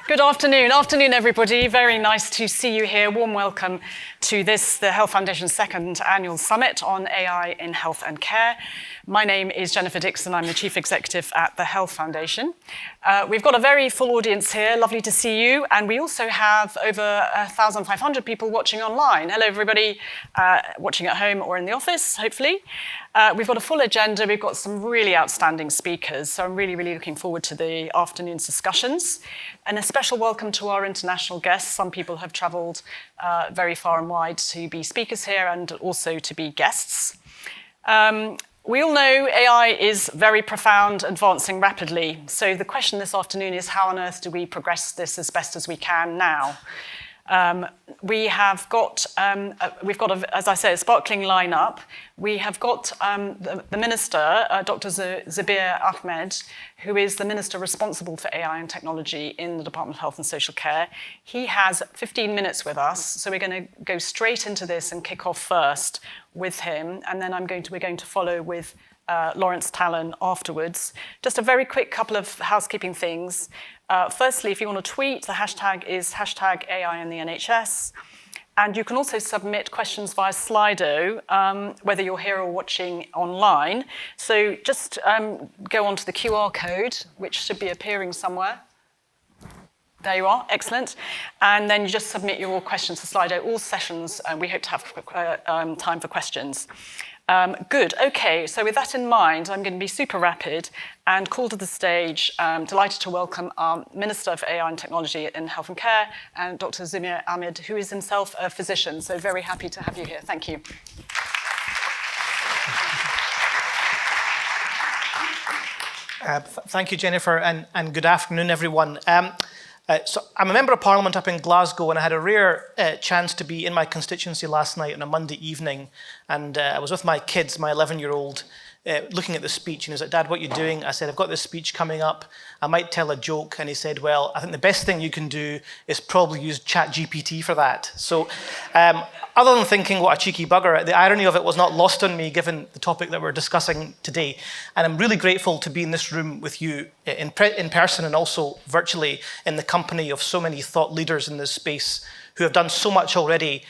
Good afternoon. Afternoon, everybody. Very nice to see you here. Warm welcome to this, the Health Foundation's second annual summit on AI in health and care. My name is Jennifer Dixon. I'm the Chief Executive at the Health Foundation. We've got a very full audience here. Lovely to see you. And we also have over 1,500 people watching online. Hello, everybody watching at home or in the office, hopefully. We've got a full agenda. We've got some really outstanding speakers. So I'm really looking forward to the afternoon's discussions. And a special welcome to our international guests. Some people have travelled very far and wide to be speakers here and also to be guests. We all know AI is very profound, advancing rapidly. So the question this afternoon is, how on earth do we progress this as best as we can now? We've got, as I say, a sparkling lineup. We have got the Minister, Dr Zubir Ahmed, who is the Minister responsible for AI and technology in the Department of Health and Social Care. He has 15 minutes with us, so we're going to go straight into this and kick off first with him, and then we're going to follow with Lawrence Tallon afterwards. Just a very quick couple of housekeeping things. Firstly, if you want to tweet, the hashtag is #AI in the NHS. And you can also submit questions via Slido, whether you're here or watching online. So just go onto the QR code, which should be appearing somewhere. There you are, excellent. And then you just submit your questions to Slido. All sessions, we hope to have time for questions. Good, okay, so with that in mind, I'm going to be super rapid and call to the stage, delighted to welcome our Minister for AI and Technology in Health and Care, and Dr. Zubir Ahmed, who is himself a physician, so very happy to have you here. Thank you. Thank you, Jennifer, and good afternoon, everyone. So I'm a member of Parliament up in Glasgow, and I had a rare chance to be in my constituency last night on a Monday evening, and I was with my kids, my 11-year-old, looking at the speech, and he was like, "Dad, what are you doing?" I said, "I've got this speech coming up. I might tell a joke." And he said, "Well, I think the best thing you can do is probably use ChatGPT for that." So other than thinking, what a cheeky bugger, the irony of it was not lost on me given the topic that we're discussing today. And I'm really grateful to be in this room with you in person and also virtually in the company of so many thought leaders in this space who have done so much already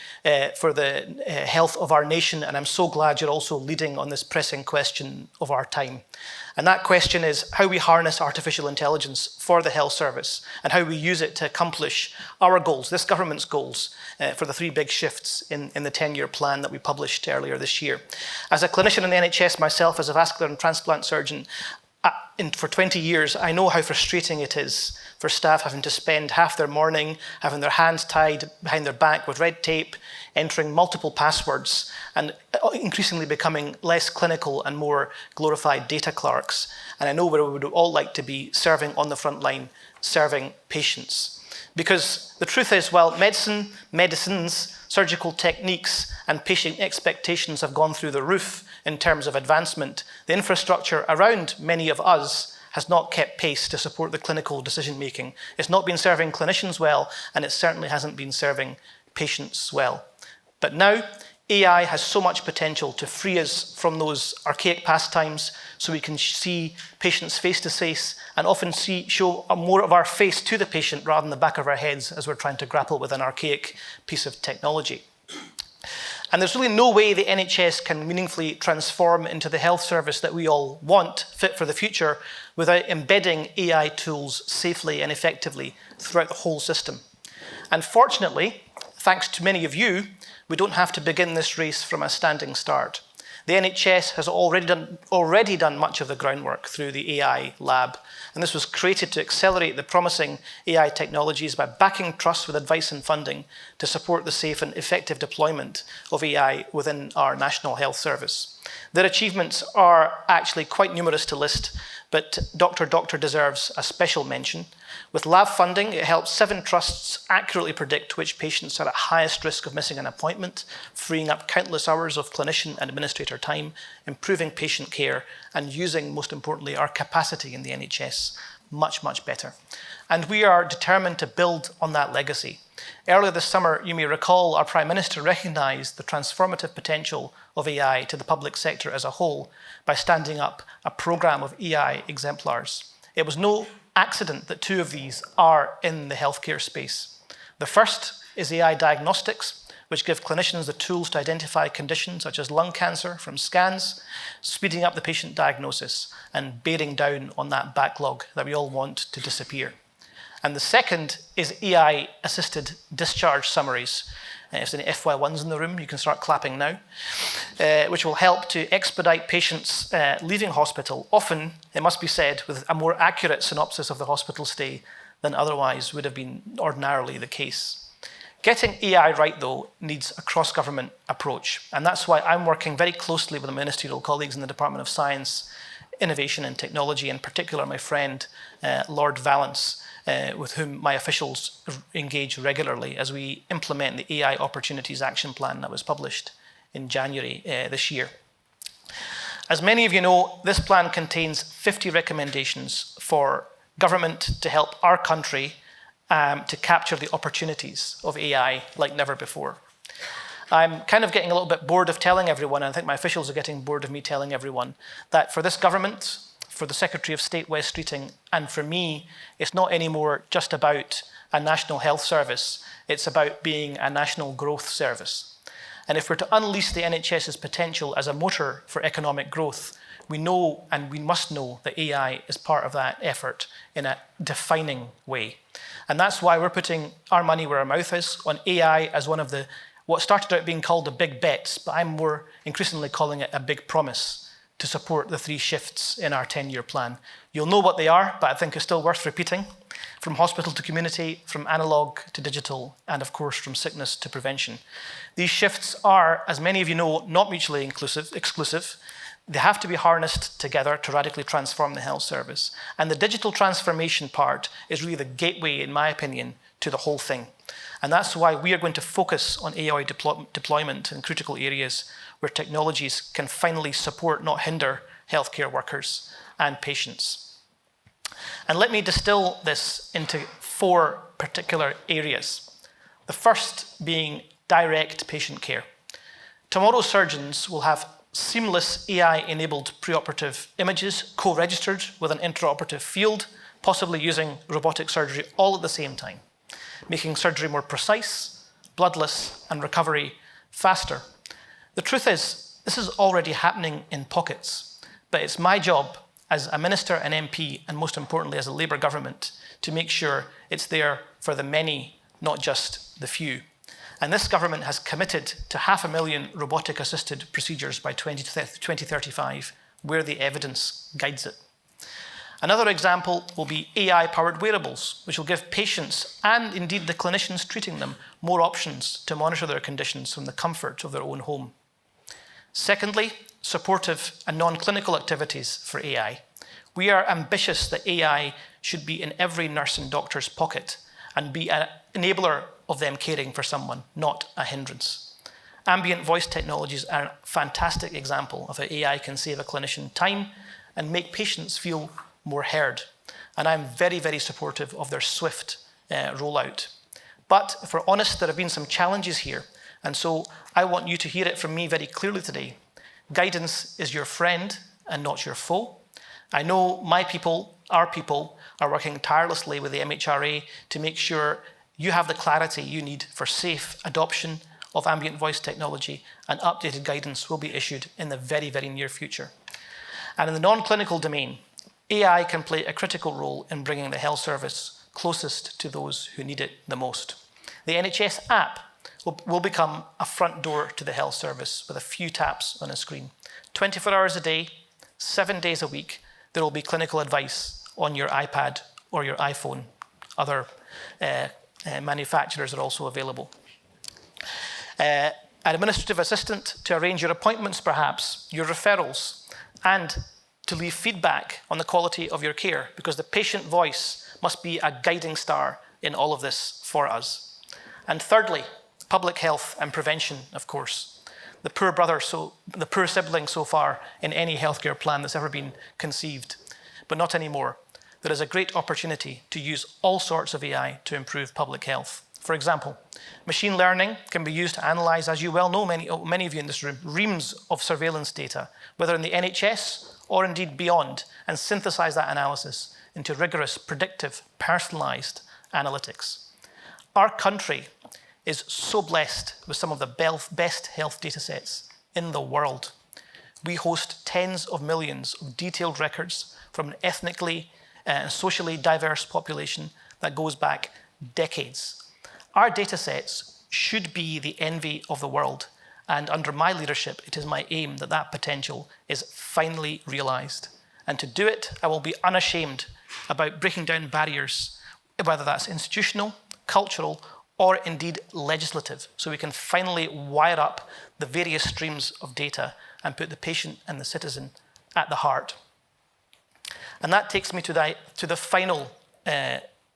for the health of our nation. And I'm so glad you're also leading on this pressing question of our time. And that question is how we harness artificial intelligence for the health service and how we use it to accomplish our goals, this government's goals, for the 3 big shifts in the 10-year plan that we published earlier this year. As a clinician in the NHS myself, as a vascular and transplant surgeon, for 20 years, I know how frustrating it is for staff having to spend half their morning having their hands tied behind their back with red tape, entering multiple passwords, and increasingly becoming less clinical and more glorified data clerks. And I know where we would all like to be serving on the front line, serving patients. Because the truth is, while medicines, surgical techniques, and patient expectations have gone through the roof in terms of advancement, the infrastructure around many of us has not kept pace to support the clinical decision-making. It's not been serving clinicians well, and it certainly hasn't been serving patients well. But now, AI has so much potential to free us from those archaic pastimes so we can see patients face-to-face and often show more of our face to the patient rather than the back of our heads as we're trying to grapple with an archaic piece of technology. And there's really no way the NHS can meaningfully transform into the health service that we all want, fit for the future, without embedding AI tools safely and effectively throughout the whole system. And fortunately, thanks to many of you, we don't have to begin this race from a standing start. The NHS has already done much of the groundwork through the AI lab, and this was created to accelerate the promising AI technologies by backing trusts with advice and funding to support the safe and effective deployment of AI within our National Health Service. Their achievements are actually quite numerous to list, but Dr. deserves a special mention. With lab funding, it helps 7 trusts accurately predict which patients are at highest risk of missing an appointment, freeing up countless hours of clinician and administrator time, improving patient care, and using, most importantly, our capacity in the NHS much better. And we are determined to build on that legacy. Earlier this summer, you may recall, our Prime Minister recognised the transformative potential of AI to the public sector as a whole by standing up a programme of AI exemplars. It was no accident that two of these are in the healthcare space. The first is AI diagnostics, which give clinicians the tools to identify conditions such as lung cancer from scans, speeding up the patient diagnosis and bearing down on that backlog that we all want to disappear. And the second is AI-assisted discharge summaries. If there's any FY1s in the room, you can start clapping now, which will help to expedite patients leaving hospital, often, it must be said, with a more accurate synopsis of the hospital stay than otherwise would have been ordinarily the case. Getting AI right, though, needs a cross-government approach, and that's why I'm working very closely with the ministerial colleagues in the Department of Science, Innovation and Technology, in particular my friend Lord Valence, with whom my officials engage regularly as we implement the AI Opportunities Action Plan that was published in January this year. As many of you know, this plan contains 50 recommendations for government to help our country to capture the opportunities of AI like never before. I'm kind of getting a little bit bored of telling everyone, and I think my officials are getting bored of me telling everyone, that for this government, for the Secretary of State Wes Streeting, and for me, it's not anymore just about a national health service, it's about being a national growth service. And if we're to unleash the NHS's potential as a motor for economic growth, we know and we must know that AI is part of that effort in a defining way. And that's why we're putting our money where our mouth is on AI as one of the, what started out being called the big bets, but I'm more increasingly calling it a big promise to support the 3 shifts in our 10-year plan. You'll know what they are, but I think it's still worth repeating. From hospital to community, from analogue to digital, and of course from sickness to prevention. These shifts are, as many of you know, not mutually exclusive. They have to be harnessed together to radically transform the health service. And the digital transformation part is really the gateway, in my opinion, to the whole thing. And that's why we are going to focus on AI deployment in critical areas where technologies can finally support, not hinder, healthcare workers and patients. And let me distill this into 4 particular areas. The first being direct patient care. Tomorrow's surgeons will have seamless AI-enabled preoperative images co-registered with an intraoperative field, possibly using robotic surgery all at the same time, making surgery more precise, bloodless, and recovery faster. The truth is, this is already happening in pockets, but it's my job as a minister, an MP, and most importantly as a Labour government, to make sure it's there for the many, not just the few. And this government has committed to 500,000 robotic-assisted procedures by 2035, where the evidence guides it. Another example will be AI-powered wearables, which will give patients, and indeed the clinicians treating them, more options to monitor their conditions from the comfort of their own home. Secondly, supportive and non-clinical activities for AI. We are ambitious that AI should be in every nurse and doctor's pocket and be an enabler of them caring for someone, not a hindrance. Ambient voice technologies are a fantastic example of how AI can save a clinician time and make patients feel more heard. And I'm very, very supportive of their swift rollout. But if we're honest, there have been some challenges here. And so I want you to hear it from me very clearly today. Guidance is your friend and not your foe. I know my people, our people, are working tirelessly with the MHRA to make sure you have the clarity you need for safe adoption of ambient voice technology, and updated guidance will be issued in the very, very near future. And in the non-clinical domain, AI can play a critical role in bringing the health service closest to those who need it the most. The NHS app will become a front door to the health service with a few taps on a screen. 24 hours a day, 7 days a week, there will be clinical advice on your iPad or your iPhone. Other manufacturers are also available. An administrative assistant to arrange your appointments, perhaps, your referrals, and to leave feedback on the quality of your care, because the patient voice must be a guiding star in all of this for us. And thirdly, public health and prevention, of course. The poor sibling so far in any healthcare plan that's ever been conceived, but not anymore. There is a great opportunity to use all sorts of AI to improve public health. For example, machine learning can be used to analyse, as you well know, many of you in this room, reams of surveillance data, whether in the NHS or indeed beyond, and synthesize that analysis into rigorous, predictive, personalized analytics. Our country is so blessed with some of the best health data sets in the world. We host tens of millions of detailed records from an ethnically and socially diverse population that goes back decades. Our data sets should be the envy of the world, and under my leadership, it is my aim that that potential is finally realized. And to do it, I will be unashamed about breaking down barriers, whether that's institutional, cultural, or indeed legislative, so we can finally wire up the various streams of data and put the patient and the citizen at the heart. And that takes me to the final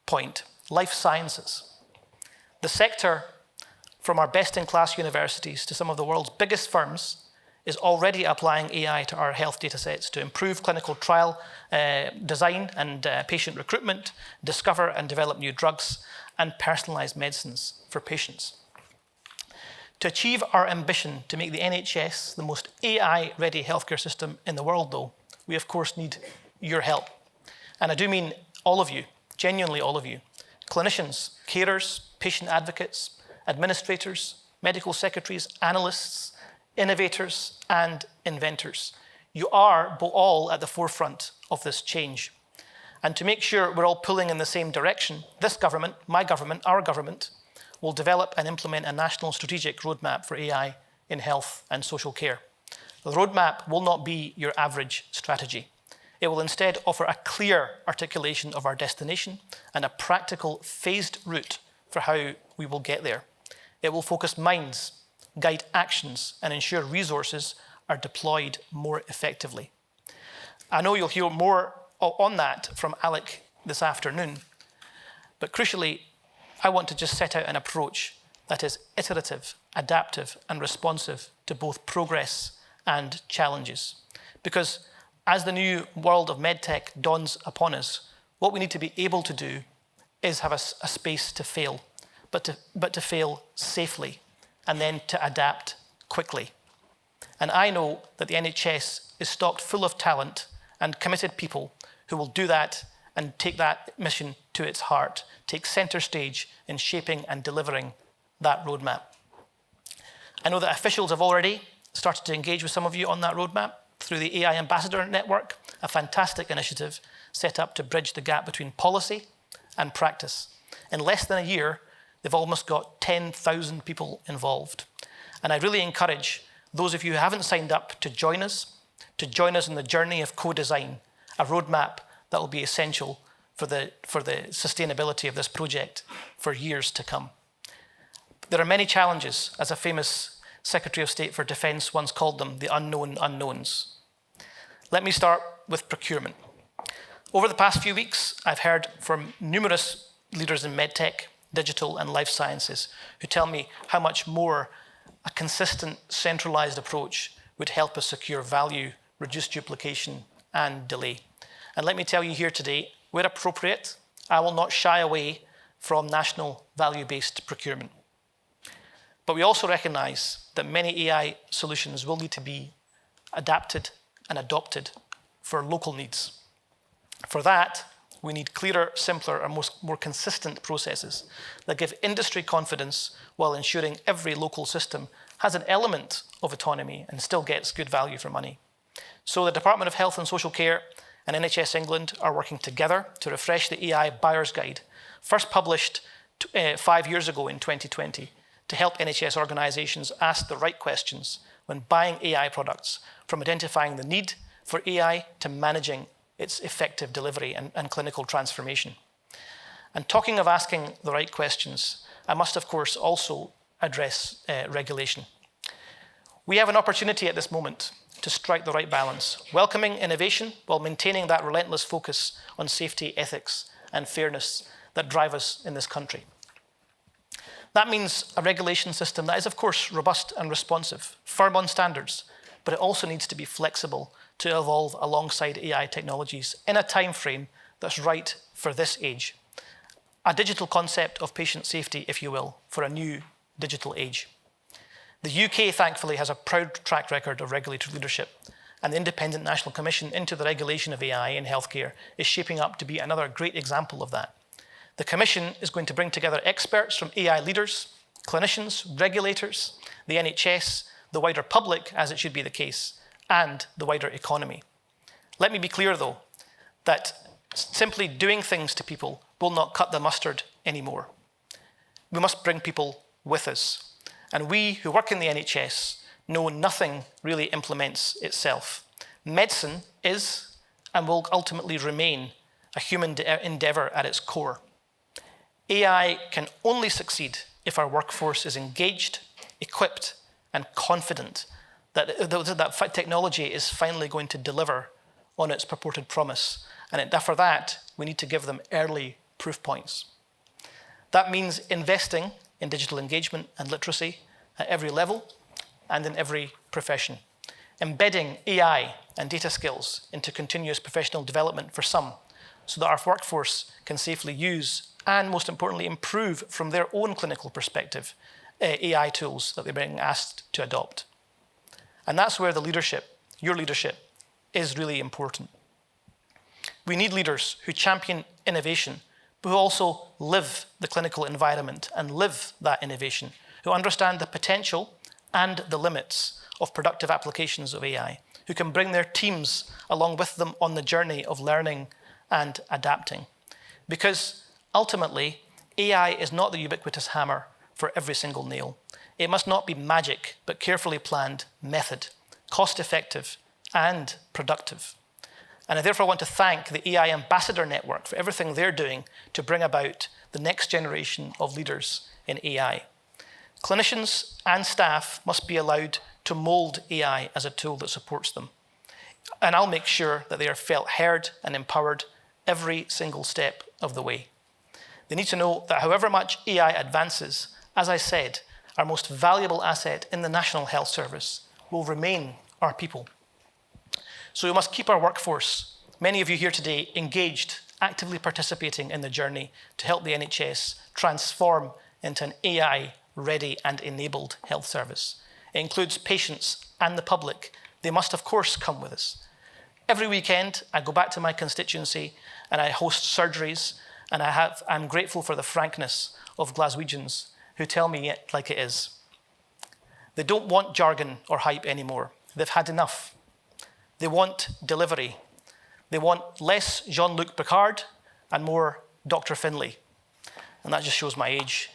point, life sciences. The sector, from our best-in-class universities to some of the world's biggest firms, is already applying AI to our health data sets to improve clinical trial design and patient recruitment, discover and develop new drugs, and personalised medicines for patients. To achieve our ambition to make the NHS the most AI-ready healthcare system in the world, though, we of course need your help. And I do mean all of you, genuinely all of you. Clinicians, carers, patient advocates, administrators, medical secretaries, analysts, innovators, and inventors. You are all at the forefront of this change. And to make sure we're all pulling in the same direction, this government, my government, our government, will develop and implement a national strategic roadmap for AI in health and social care. The roadmap will not be your average strategy. It will instead offer a clear articulation of our destination and a practical, phased route for how we will get there. It will focus minds, guide actions, and ensure resources are deployed more effectively. I know you'll hear more on that from Alec this afternoon, but crucially, I want to just set out an approach that is iterative, adaptive, and responsive to both progress and challenges. Because as the new world of medtech dawns upon us, what we need to be able to do is have a space to fail, but to fail safely, and then to adapt quickly. And I know that the NHS is stocked full of talent and committed people who will do that and take that mission to its heart, take centre stage in shaping and delivering that roadmap. I know that officials have already started to engage with some of you on that roadmap through the AI Ambassador Network, a fantastic initiative set up to bridge the gap between policy and practice. In less than a year, they've almost got 10,000 people involved. And I really encourage those of you who haven't signed up to join us in the journey of co-design, a roadmap that will be essential for the sustainability of this project for years to come. There are many challenges, as a famous Secretary of State for Defence once called them, the unknown unknowns. Let me start with procurement. Over the past few weeks, I've heard from numerous leaders in medtech, digital and life sciences who tell me how much more a consistent, centralised approach would help us secure value, reduce duplication and delay. And let me tell you here today, where appropriate, I will not shy away from national value-based procurement. But we also recognise that many AI solutions will need to be adapted and adopted for local needs. For that, we need clearer, simpler, and more consistent processes that give industry confidence while ensuring every local system has an element of autonomy and still gets good value for money. So the Department of Health and Social Care and NHS England are working together to refresh the AI Buyer's Guide, first published 5 years ago in 2020, to help NHS organisations ask the right questions when buying AI products, from identifying the need for AI to managing its effective delivery and clinical transformation. And talking of asking the right questions, I must of course also address regulation. We have an opportunity at this moment to strike the right balance, welcoming innovation while maintaining that relentless focus on safety, ethics, and fairness that drive us in this country. That means a regulation system that is, of course, robust and responsive, firm on standards, but it also needs to be flexible to evolve alongside AI technologies in a time frame that's right for this age. A digital concept of patient safety, if you will, for a new digital age. The UK, thankfully, has a proud track record of regulatory leadership, and the Independent National Commission into the Regulation of AI in Healthcare is shaping up to be another great example of that. The Commission is going to bring together experts from AI leaders, clinicians, regulators, the NHS, the wider public, as it should be the case, and the wider economy. Let me be clear, though, that simply doing things to people will not cut the mustard anymore. We must bring people with us. And we who work in the NHS know nothing really implements itself. Medicine is and will ultimately remain a human endeavour at its core. AI can only succeed if our workforce is engaged, equipped, and confident that technology is finally going to deliver on its purported promise. And for that, we need to give them early proof points. That means investing in digital engagement and literacy at every level and in every profession. Embedding AI and data skills into continuous professional development for some, so that our workforce can safely use and, most importantly, improve from their own clinical perspective AI tools that they're being asked to adopt. And that's where the leadership, your leadership, is really important. We need leaders who champion innovation, but who also live the clinical environment and live that innovation, who understand the potential and the limits of productive applications of AI, who can bring their teams along with them on the journey of learning and adapting. Because ultimately, AI is not the ubiquitous hammer for every single nail. It must not be magic, but carefully planned method, cost-effective and productive. And I therefore want to thank the AI Ambassador Network for everything they're doing to bring about the next generation of leaders in AI. Clinicians and staff must be allowed to mould AI as a tool that supports them. And I'll make sure that they are felt heard and empowered every single step of the way. They need to know that however much AI advances, as I said, our most valuable asset in the National Health Service will remain our people. So we must keep our workforce, many of you here today, engaged, actively participating in the journey to help the NHS transform into an AI-ready and enabled health service. It includes patients and the public. They must, of course, come with us. Every weekend, I go back to my constituency and I host surgeries, and I'm grateful for the frankness of Glaswegians who tell me it like it is. They don't want jargon or hype anymore. They've had enough. They want delivery. They want less Jean-Luc Picard and more Dr. Finlay. And that just shows my age.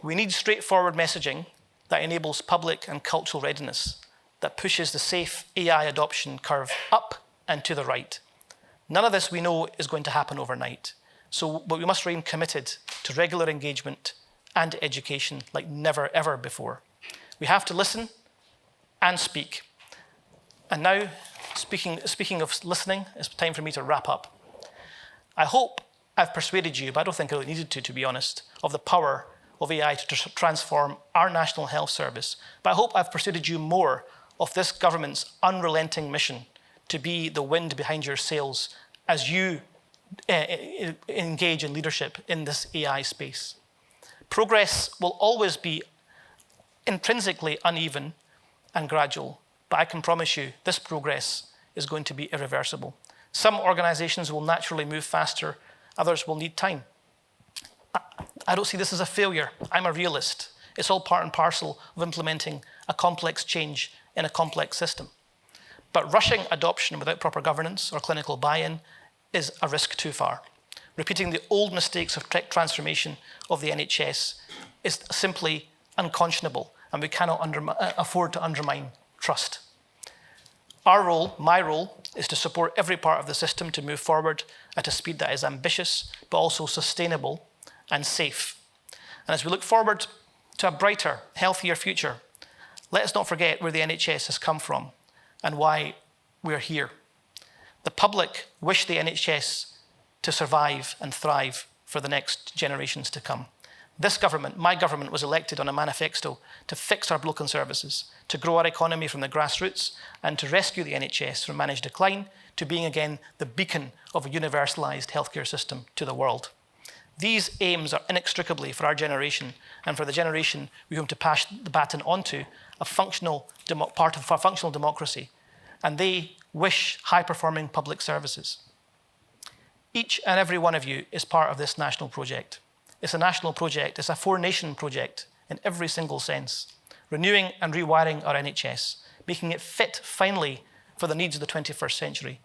We need straightforward messaging that enables public and cultural readiness, that pushes the safe AI adoption curve up and to the right. None of this we know is going to happen overnight. But we must remain committed to regular engagement and education like never, ever before. We have to listen and speak. And now, speaking of listening, it's time for me to wrap up. I hope I've persuaded you, but I don't think I really needed to be honest, of the power of AI to transform our National Health Service. But I hope I've persuaded you more of this government's unrelenting mission to be the wind behind your sails as you engage in leadership in this AI space. Progress will always be intrinsically uneven and gradual, but I can promise you this progress is going to be irreversible. Some organizations will naturally move faster, others will need time. I don't see this as a failure. I'm a realist. It's all part and parcel of implementing a complex change in a complex system. But rushing adoption without proper governance or clinical buy-in is a risk too far. Repeating the old mistakes of tech transformation of the NHS is simply unconscionable, and we cannot afford to undermine trust. Our role, my role, is to support every part of the system to move forward at a speed that is ambitious, but also sustainable and safe. And as we look forward to a brighter, healthier future, let us not forget where the NHS has come from and why we're here. The public wish the NHS to survive and thrive for the next generations to come. This government, my government, was elected on a manifesto to fix our broken services, to grow our economy from the grassroots, and to rescue the NHS from managed decline to being again the beacon of a universalised healthcare system to the world. These aims are inextricably for our generation and for the generation we hope to pass the baton onto a functional part of our functional democracy. and they wish high-performing public services. Each and every one of you is part of this national project. It's a national project. It's a four-nation project in every single sense, renewing and rewiring our NHS, making it fit finally for the needs of the 21st century,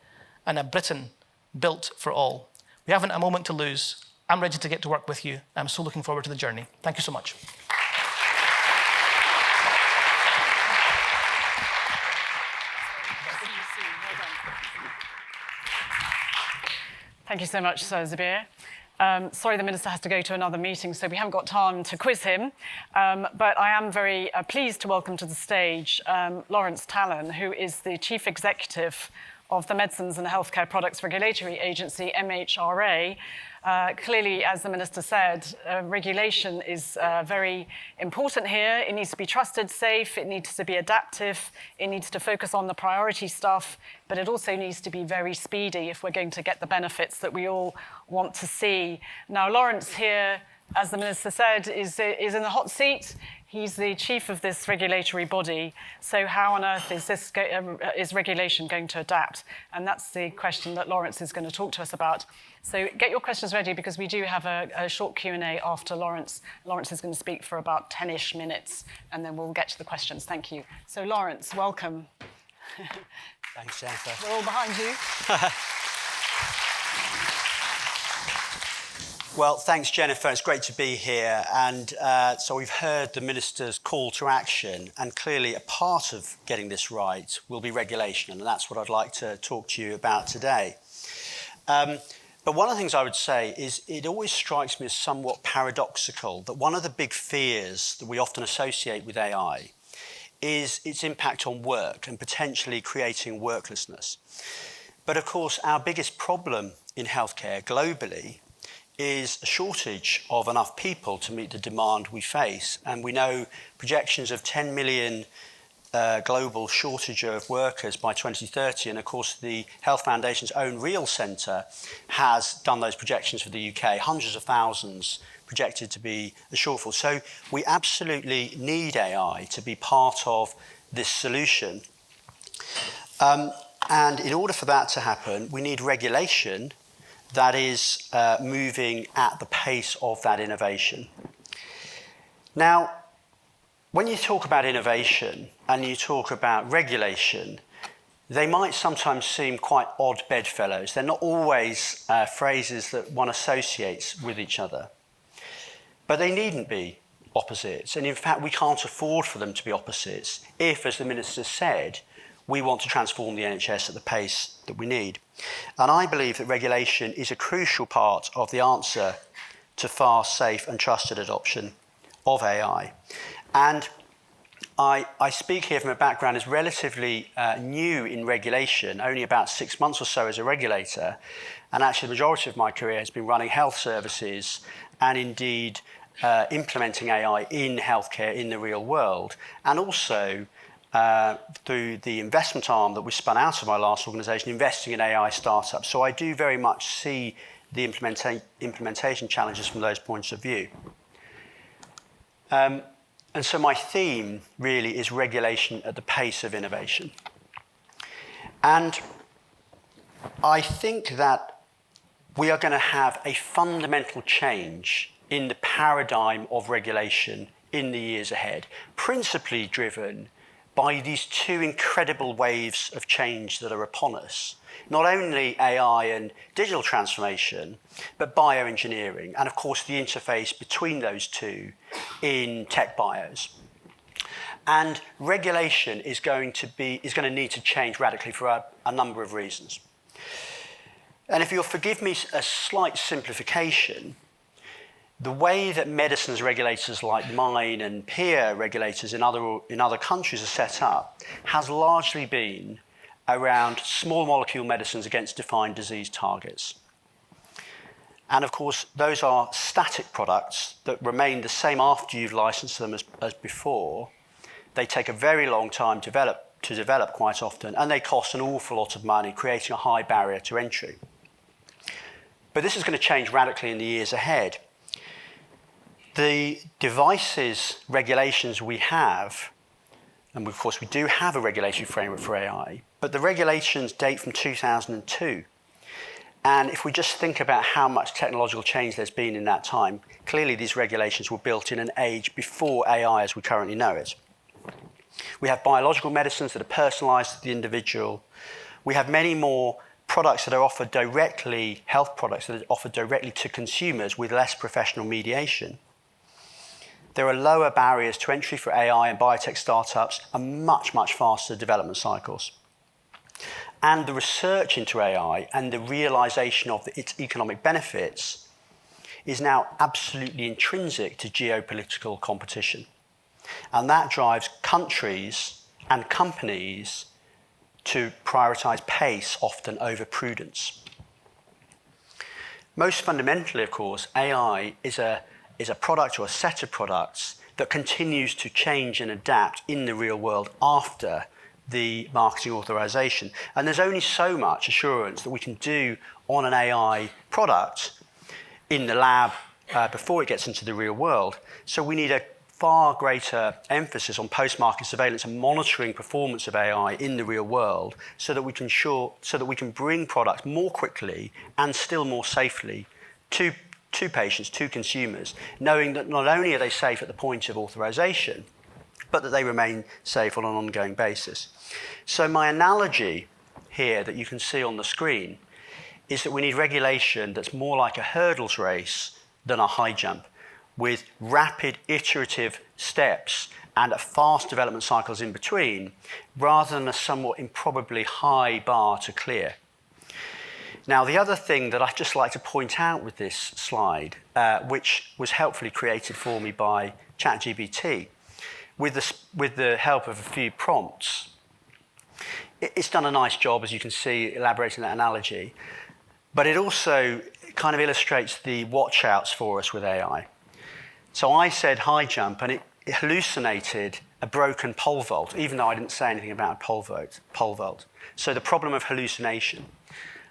and a Britain built for all. We haven't a moment to lose. I'm ready to get to work with you. I'm so looking forward to the journey. Thank you so much. Thank you so much, Sir Zubir. Sorry, the Minister has to go to another meeting, so we haven't got time to quiz him. But I am very pleased to welcome to the stage Lawrence Tallon, who is the Chief Executive of the Medicines and Healthcare Products Regulatory Agency, MHRA. Clearly, as the Minister said, regulation is very important here. It needs to be trusted, safe, it needs to be adaptive, it needs to focus on the priority stuff, but it also needs to be very speedy if we're going to get the benefits that we all want to see. Now, Lawrence here, as the Minister said, is in the hot seat. He's the chief of this regulatory body. So how on earth is regulation going to adapt? And that's the question that Lawrence is going to talk to us about. So get your questions ready, because we do have a short Q&A after Lawrence. Lawrence is going to speak for about 10-ish minutes, and then we'll get to the questions. Thank you. So Lawrence, welcome. Thanks, Jennifer. We're all behind you. Well, thanks, Jennifer. It's great to be here. And so we've heard the Minister's call to action, and clearly a part of getting this right will be regulation, and that's what I'd like to talk to you about today. But one of the things I would say is it always strikes me as somewhat paradoxical that one of the big fears that we often associate with AI is its impact on work and potentially creating worklessness. But of course, our biggest problem in healthcare globally is a shortage of enough people to meet the demand we face. And we know projections of 10 million global shortage of workers by 2030. And of course, the Health Foundation's own Real Centre has done those projections for the UK, hundreds of thousands projected to be a shortfall. So we absolutely need AI to be part of this solution. And in order for that to happen, we need regulation that is moving at the pace of that innovation. Now, when you talk about innovation and you talk about regulation, they might sometimes seem quite odd bedfellows. They're not always phrases that one associates with each other. But they needn't be opposites. And in fact, we can't afford for them to be opposites if, as the Minister said, we want to transform the NHS at the pace that we need. And I believe that regulation is a crucial part of the answer to fast, safe and trusted adoption of AI. And I speak here from a background as relatively new in regulation, only about 6 months or so as a regulator. And actually the majority of my career has been running health services and indeed implementing AI in healthcare in the real world. And also through the investment arm that we spun out of my last organisation, investing in AI startups. So I do very much see the implementation challenges from those points of view. And so my theme really is regulation at the pace of innovation. And I think that we are going to have a fundamental change in the paradigm of regulation in the years ahead, principally driven by these two incredible waves of change that are upon us. Not only AI and digital transformation, but bioengineering, and of course the interface between those two in tech bios. And regulation is going to need to change radically for a number of reasons. And if you'll forgive me a slight simplification, the way that medicines regulators like mine and peer regulators in other countries are set up has largely been around small molecule medicines against defined disease targets. And of course, those are static products that remain the same after you've licensed them as before. They take a very long time to develop quite often, and they cost an awful lot of money, creating a high barrier to entry. But this is going to change radically in the years ahead. The devices regulations we have And of course, we do have a regulatory framework for AI, but the regulations date from 2002. And if we just think about how much technological change there's been in that time, clearly these regulations were built in an age before AI as we currently know it. We have biological medicines that are personalized to the individual. We have many more products that are offered directly, health products that are offered directly to consumers with less professional mediation. There are lower barriers to entry for AI and biotech startups and much, much faster development cycles. And the research into AI and the realization of its economic benefits is now absolutely intrinsic to geopolitical competition. And that drives countries and companies to prioritize pace often over prudence. Most fundamentally, of course, AI is a product or a set of products that continues to change and adapt in the real world after the marketing authorization. And there's only so much assurance that we can do on an AI product in the lab before it gets into the real world. So we need a far greater emphasis on post-market surveillance and monitoring performance of AI in the real world so that we can bring products more quickly and still more safely to patients, to consumers, knowing that not only are they safe at the point of authorization, but that they remain safe on an ongoing basis. So my analogy here that you can see on the screen is that we need regulation that's more like a hurdles race than a high jump, with rapid iterative steps and fast development cycles in between, rather than a somewhat improbably high bar to clear. Now, the other thing that I'd just like to point out with this slide, which was helpfully created for me by ChatGPT, with the help of a few prompts, it's done a nice job, as you can see, elaborating that analogy, but it also kind of illustrates the watch outs for us with AI. So I said high jump, and it hallucinated a broken pole vault, even though I didn't say anything about a pole vault. So the problem of hallucination.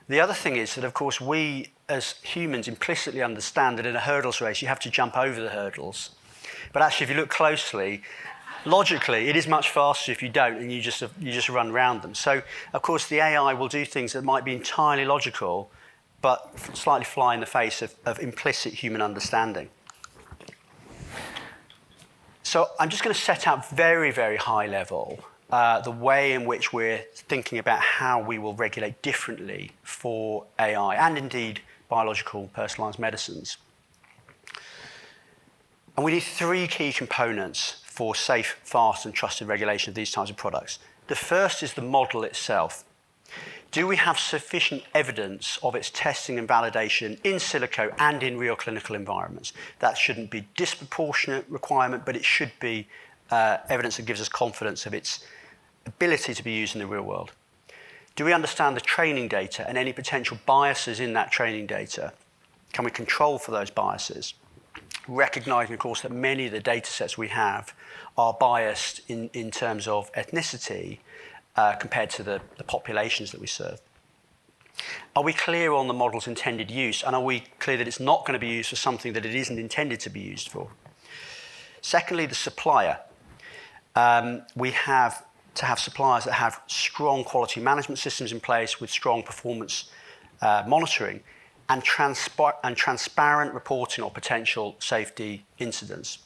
The other thing is that, of course, we as humans implicitly understand that in a hurdles race, you have to jump over the hurdles. But actually, if you look closely, logically, it is much faster if you don't, and you just run around them. So, of course, the AI will do things that might be entirely logical, but slightly fly in the face of implicit human understanding. So I'm just going to set out very, very high level the way in which we're thinking about how we will regulate differently for AI and indeed biological personalized medicines. And we need three key components for safe, fast, and trusted regulation of these types of products. The first is the model itself. Do we have sufficient evidence of its testing and validation in silico and in real clinical environments? That shouldn't be a disproportionate requirement, but it should be evidence that gives us confidence of its ability to be used in the real world. Do we understand the training data and any potential biases in that training data? Can we control for those biases? Recognizing, of course, that many of the data sets we have are biased in terms of ethnicity compared to the populations that we serve. Are we clear on the model's intended use, and are we clear that it's not going to be used for something that it isn't intended to be used for? Secondly, the supplier. We have to have suppliers that have strong quality management systems in place with strong performance monitoring and transparent reporting of potential safety incidents.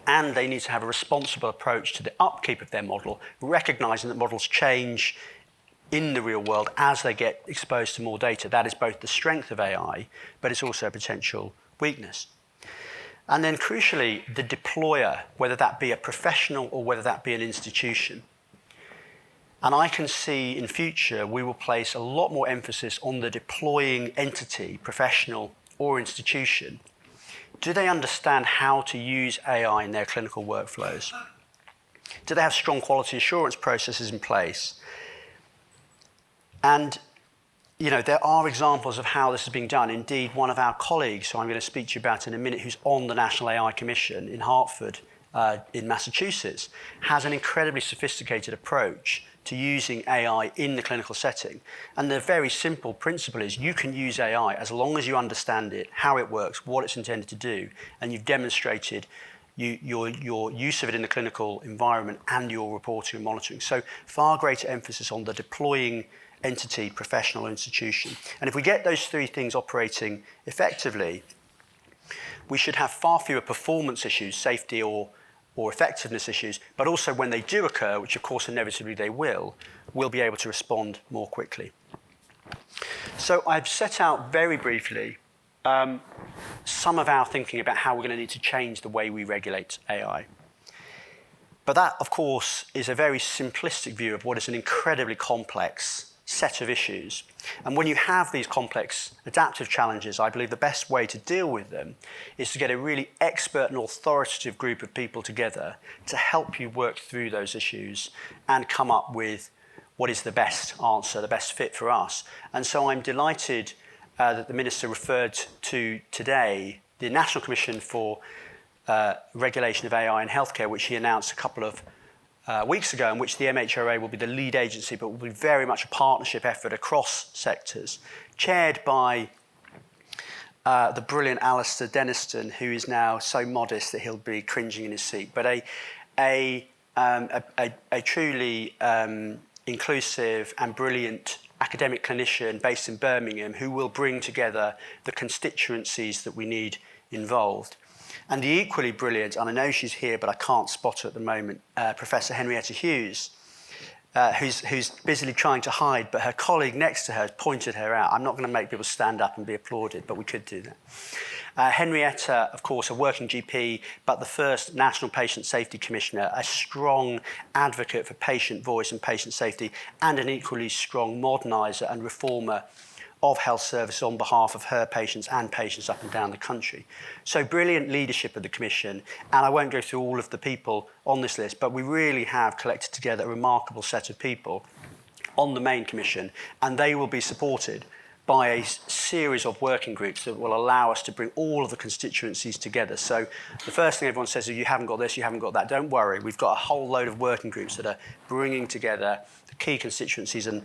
And they need to have a responsible approach to the upkeep of their model, recognizing that models change in the real world as they get exposed to more data. That is both the strength of AI, but it's also a potential weakness. And then crucially, the deployer, whether that be a professional or whether that be an institution. And I can see in future, we will place a lot more emphasis on the deploying entity, professional or institution. Do they understand how to use AI in their clinical workflows? Do they have strong quality assurance processes in place? And, you know, there are examples of how this is being done. Indeed, one of our colleagues, who I'm going to speak to you about in a minute, who's on the National AI Commission in Hartford, in Massachusetts, has an incredibly sophisticated approach to using AI in the clinical setting. And the very simple principle is you can use AI as long as you understand it, how it works, what it's intended to do, and you've demonstrated your use of it in the clinical environment, and your reporting and monitoring. So far greater emphasis on the deploying entity, professional, institution. And if we get those three things operating effectively, we should have far fewer performance issues, safety or effectiveness issues, but also when they do occur, which of course inevitably they will, we'll be able to respond more quickly. So I've set out very briefly some of our thinking about how we're going to need to change the way we regulate AI. But that, of course, is a very simplistic view of what is an incredibly complex set of issues. And when you have these complex adaptive challenges, I believe the best way to deal with them is to get a really expert and authoritative group of people together to help you work through those issues and come up with what is the best answer, the best fit for us. And so I'm delighted that the Minister referred to today the National Commission for Regulation of AI in Healthcare, which he announced a couple of weeks ago, in which the MHRA will be the lead agency, but will be very much a partnership effort across sectors, chaired by the brilliant Alistair Denniston, who is now so modest that he'll be cringing in his seat, but a truly inclusive and brilliant academic clinician based in Birmingham who will bring together the constituencies that we need involved. And the equally brilliant, and I know she's here, but I can't spot her at the moment, Professor Henrietta Hughes, who's busily trying to hide, but her colleague next to her pointed her out. I'm not going to make people stand up and be applauded, but we could do that. Henrietta, of course, a working GP, but the first National Patient Safety Commissioner, a strong advocate for patient voice and patient safety, and an equally strong moderniser and reformer of health services on behalf of her patients and patients up and down the country. So brilliant leadership of the Commission, and I won't go through all of the people on this list, but we really have collected together a remarkable set of people on the main Commission, and they will be supported by a series of working groups that will allow us to bring all of the constituencies together. So the first thing everyone says is, you haven't got this, you haven't got that. Don't worry, we've got a whole load of working groups that are bringing together the key constituencies and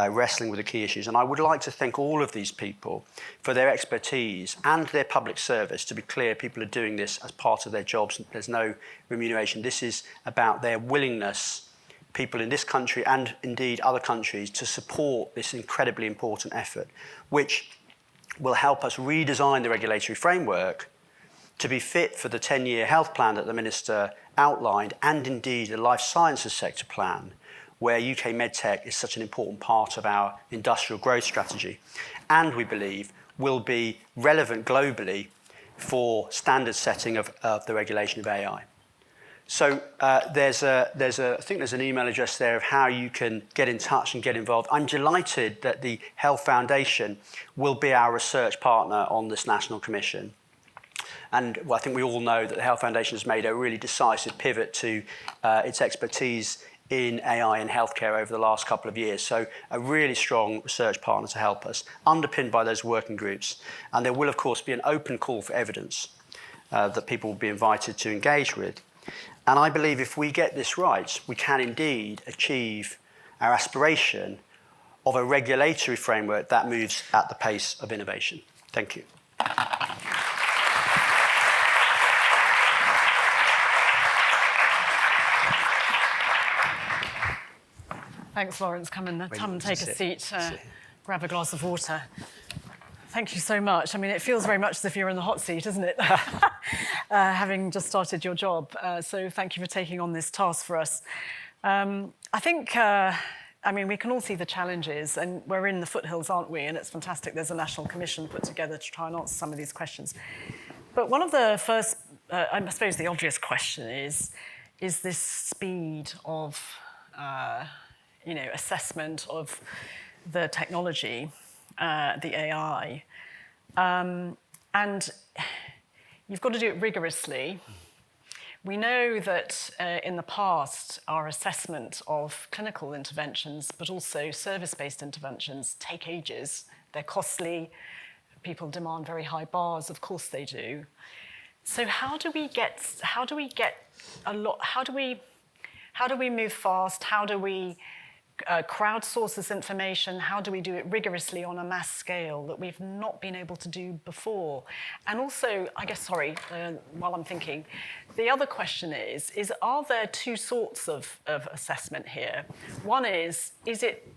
wrestling with the key issues. And I would like to thank all of these people for their expertise and their public service. To be clear, people are doing this as part of their jobs. There's no remuneration. This is about their willingness, people in this country and indeed other countries, to support this incredibly important effort, which will help us redesign the regulatory framework to be fit for the 10-year health plan that the Minister outlined, and indeed the life sciences sector plan, where UK medtech is such an important part of our industrial growth strategy, and we believe will be relevant globally for standard setting of the regulation of AI. So I think there's an email address there of how you can get in touch and get involved. I'm delighted that the Health Foundation will be our research partner on this National Commission. And I think we all know that the Health Foundation has made a really decisive pivot to its expertise in AI and healthcare over the last couple of years. So a really strong research partner to help us, underpinned by those working groups. And there will, of course, be an open call for evidence that people will be invited to engage with. And I believe if we get this right, we can indeed achieve our aspiration of a regulatory framework that moves at the pace of innovation. Thank you. Thanks, Lawrence. Come and take a seat, grab a glass of water. Thank you so much. I mean, it feels very much as if you're in the hot seat, isn't it? Having just started your job. So thank you for taking on this task for us. I think, I mean, we can all see the challenges, and we're in the foothills, aren't we? And it's fantastic there's a national commission put together to try and answer some of these questions. But one of the first, I suppose the obvious question is this speed of assessment of the technology, the AI. And you've got to do it rigorously. We know that in the past, our assessment of clinical interventions, but also service-based interventions, take ages. They're costly. People demand very high bars. Of course they do. So how do we move fast? How do we crowdsource this information? How do we do it rigorously on a mass scale that we've not been able to do before? And also, I guess, while I'm thinking, the other question is are there two sorts of assessment here? One is it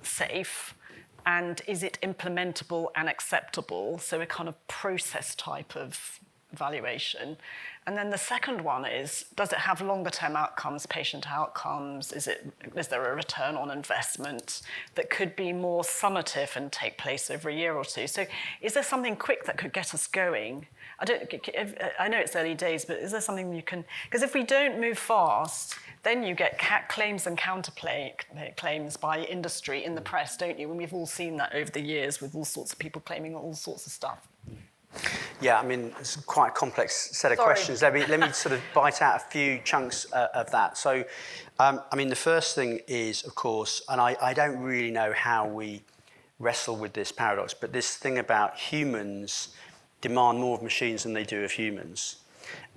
safe? And is it implementable and acceptable? So a kind of process type of evaluation. And then the second one is, does it have longer term outcomes, patient outcomes? Is there a return on investment that could be more summative and take place over a year or two? So is there something quick that could get us going? I know it's early days, but is there something you can, because if we don't move fast, then you get claims and counterclaims by industry in the press, don't you? And we've all seen that over the years with all sorts of people claiming all sorts of stuff. Yeah, I mean, it's quite a complex set of questions. Let me sort of bite out a few chunks of that. So, I mean, the first thing is, of course, and I don't really know how we wrestle with this paradox, but this thing about humans demand more of machines than they do of humans.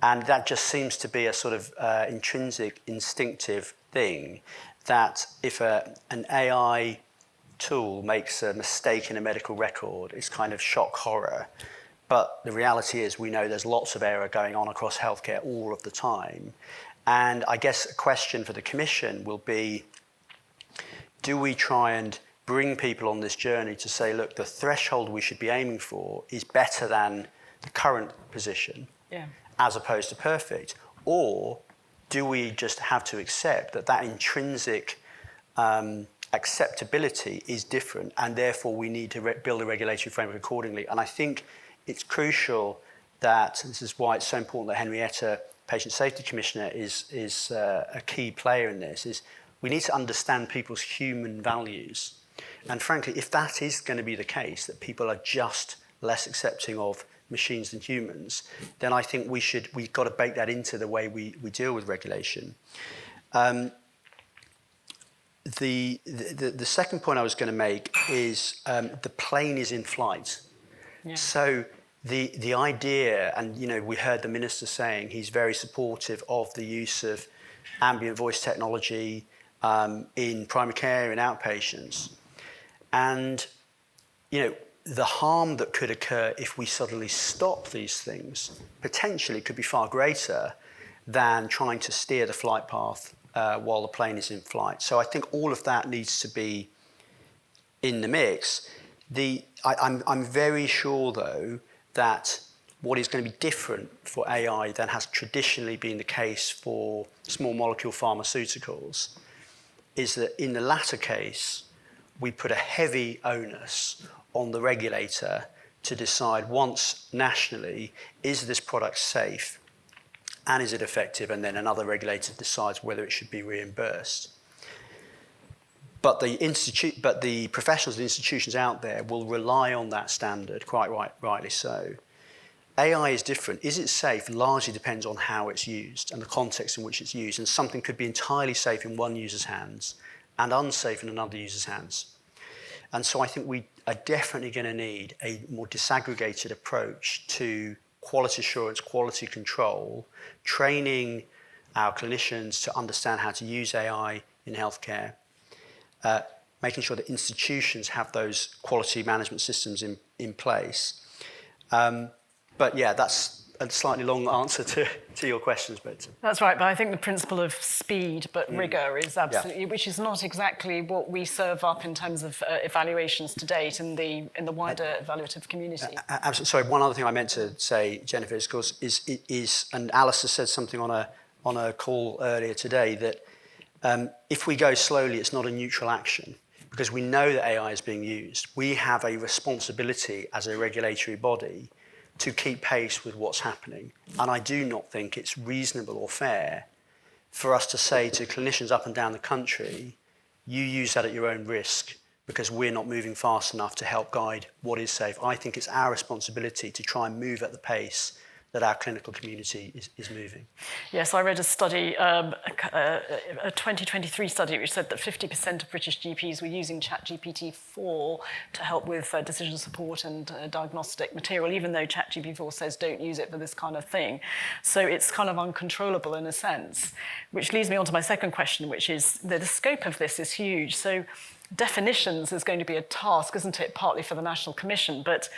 And that just seems to be a sort of intrinsic, instinctive thing that if an AI tool makes a mistake in a medical record, it's kind of shock horror. But the reality is we know there's lots of error going on across healthcare all of the time. And I guess a question for the Commission will be, do we try and bring people on this journey to say, look, the threshold we should be aiming for is better than the current position, as opposed to perfect? Or do we just have to accept that intrinsic acceptability is different, and therefore we need to build a regulatory framework accordingly? And I think it's crucial that, this is why it's so important that Henrietta, Patient Safety Commissioner, is a key player in this, is we need to understand people's human values. And frankly, if that is going to be the case, that people are just less accepting of machines than humans, then I think we've got to bake that into the way we deal with regulation. The second point I was going to make is the plane is in flight. Yeah. So the idea, and we heard the Minister saying he's very supportive of the use of ambient voice technology in primary care and outpatients. And, the harm that could occur if we suddenly stop these things potentially could be far greater than trying to steer the flight path while the plane is in flight. So I think all of that needs to be in the mix. I'm very sure, though, that what is going to be different for AI than has traditionally been the case for small molecule pharmaceuticals is that in the latter case, we put a heavy onus on the regulator to decide once nationally, is this product safe and is it effective? And then another regulator decides whether it should be reimbursed. But the professionals and institutions out there will rely on that standard, quite rightly so. AI is different. Is it safe? Largely depends on how it's used and the context in which it's used. And something could be entirely safe in one user's hands and unsafe in another user's hands. And so I think we are definitely going to need a more disaggregated approach to quality assurance, quality control, training our clinicians to understand how to use AI in healthcare, making sure that institutions have those quality management systems in place. But yeah, that's a slightly long answer to your questions, but that's right. But I think the principle of speed but rigor is absolutely, which is not exactly what we serve up in terms of evaluations to date in the wider evaluative community. Absolutely. Sorry, one other thing I meant to say, Jennifer, is, of course, is and Alistair said something on a call earlier today that if we go slowly, it's not a neutral action. Because we know that AI is being used. We have a responsibility as a regulatory body to keep pace with what's happening. And I do not think it's reasonable or fair for us to say to clinicians up and down the country, you use that at your own risk because we're not moving fast enough to help guide what is safe. I think it's our responsibility to try and move at the pace that our clinical community is moving. Yes, I read a study, a 2023 study, which said that 50% of British GPs were using ChatGPT-4 to help with decision support and diagnostic material, even though ChatGPT-4 says don't use it for this kind of thing. So it's kind of uncontrollable in a sense, which leads me on to my second question, which is that the scope of this is huge. So definitions is going to be a task, isn't it, partly for the National Commission, but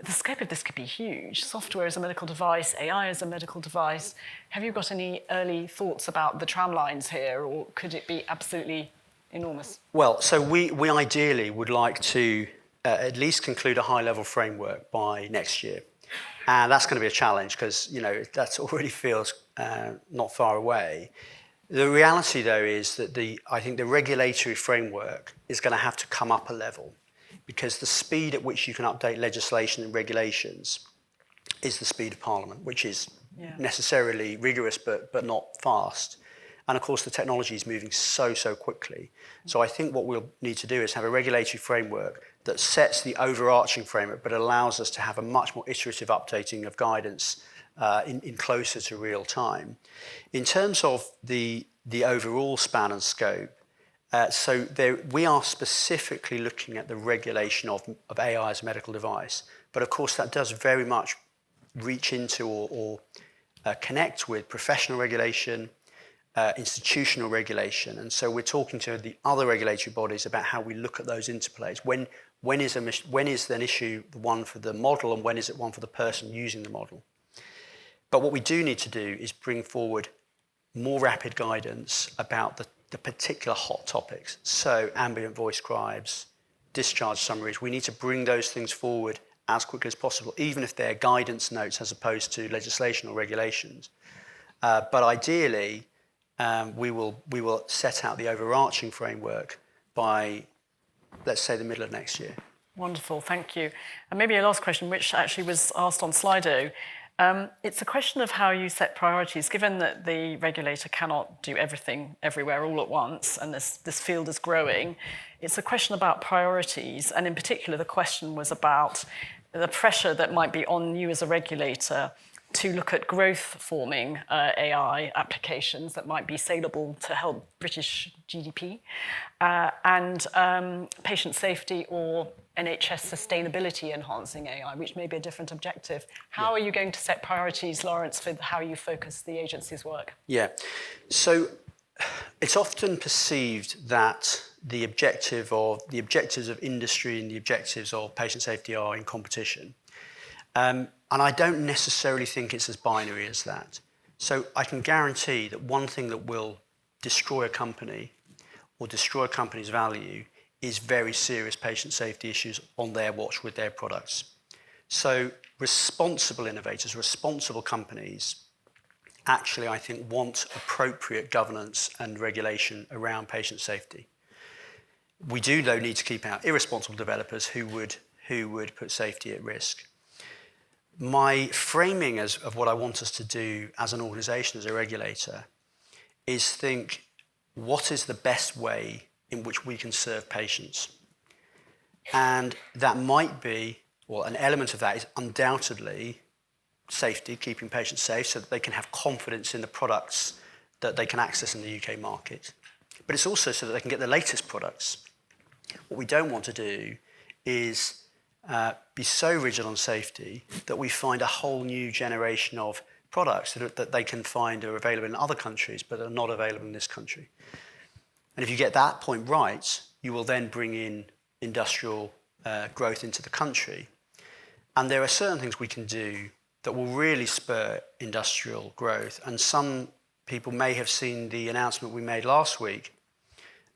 the scope of this could be huge. Software as a medical device, AI as a medical device. Have you got any early thoughts about the tramlines here, or could it be absolutely enormous? Well, so we ideally would like to at least conclude a high-level framework by next year. And that's going to be a challenge because, that already feels not far away. The reality, though, is that I think the regulatory framework is going to have to come up a level, because the speed at which you can update legislation and regulations is the speed of Parliament, which is necessarily rigorous but not fast. And of course, the technology is moving so quickly. So I think what we'll need to do is have a regulatory framework that sets the overarching framework, but allows us to have a much more iterative updating of guidance in closer to real time. In terms of the overall span and scope, we are specifically looking at the regulation of AI as a medical device. But of course, that does very much reach into or connect with professional regulation, institutional regulation. And so we're talking to the other regulatory bodies about how we look at those interplays. When is an issue one for the model, and when is it one for the person using the model? But what we do need to do is bring forward more rapid guidance about the particular hot topics. So ambient voice scribes, discharge summaries, we need to bring those things forward as quickly as possible, even if they're guidance notes as opposed to legislation or regulations. But ideally, we will set out the overarching framework by, let's say, the middle of next year. Wonderful, thank you. And maybe a last question, which actually was asked on Slido. It's a question of how you set priorities, given that the regulator cannot do everything everywhere all at once, and this field is growing. It's a question about priorities, and in particular, the question was about the pressure that might be on you as a regulator to look at growth-forming AI applications that might be saleable to help British GDP, and patient safety or NHS sustainability enhancing AI, which may be a different objective. How are you going to set priorities, Lawrence, for how you focus the agency's work? Yeah, so it's often perceived that the objectives of industry and the objectives of patient safety are in competition. And I don't necessarily think it's as binary as that. So I can guarantee that one thing that will destroy a company or destroy a company's value is very serious patient safety issues on their watch with their products. So responsible innovators, responsible companies, actually, I think, want appropriate governance and regulation around patient safety. We do, though, need to keep out irresponsible developers who would put safety at risk. My framing of what I want us to do as an organisation, as a regulator, is think, what is the best way in which we can serve patients? And that might be, well, an element of that is undoubtedly safety, keeping patients safe so that they can have confidence in the products that they can access in the UK market. But it's also so that they can get the latest products. What we don't want to do is be so rigid on safety that we find a whole new generation of products that they can find are available in other countries but are not available in this country. And if you get that point right, you will then bring in industrial growth into the country. And there are certain things we can do that will really spur industrial growth. And some people may have seen the announcement we made last week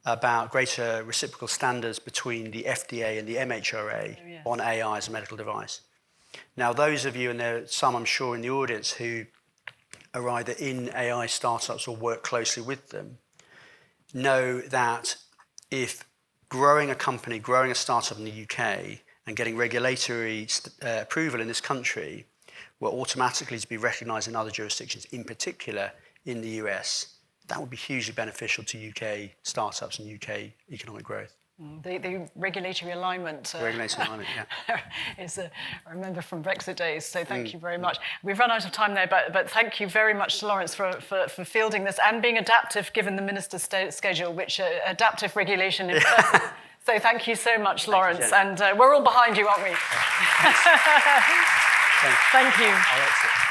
about greater reciprocal standards between the FDA and the MHRA on AI as a medical device. Now, those of you, and there are some I'm sure in the audience, who are either in AI startups or work closely with them, know that if growing a company, growing a startup in the UK and getting regulatory approval in this country were automatically to be recognised in other jurisdictions, in particular in the US, that would be hugely beneficial to UK startups and UK economic growth. The regulatory alignment. Regulatory alignment, yeah. I remember from Brexit days, so thank you very much. We've run out of time there, but thank you very much to Lawrence for fielding this and being adaptive given the minister's schedule, which adaptive regulation in person. So thank you so much, Lawrence. And we're all behind you, aren't we? Thanks. Thank you. I'll exit.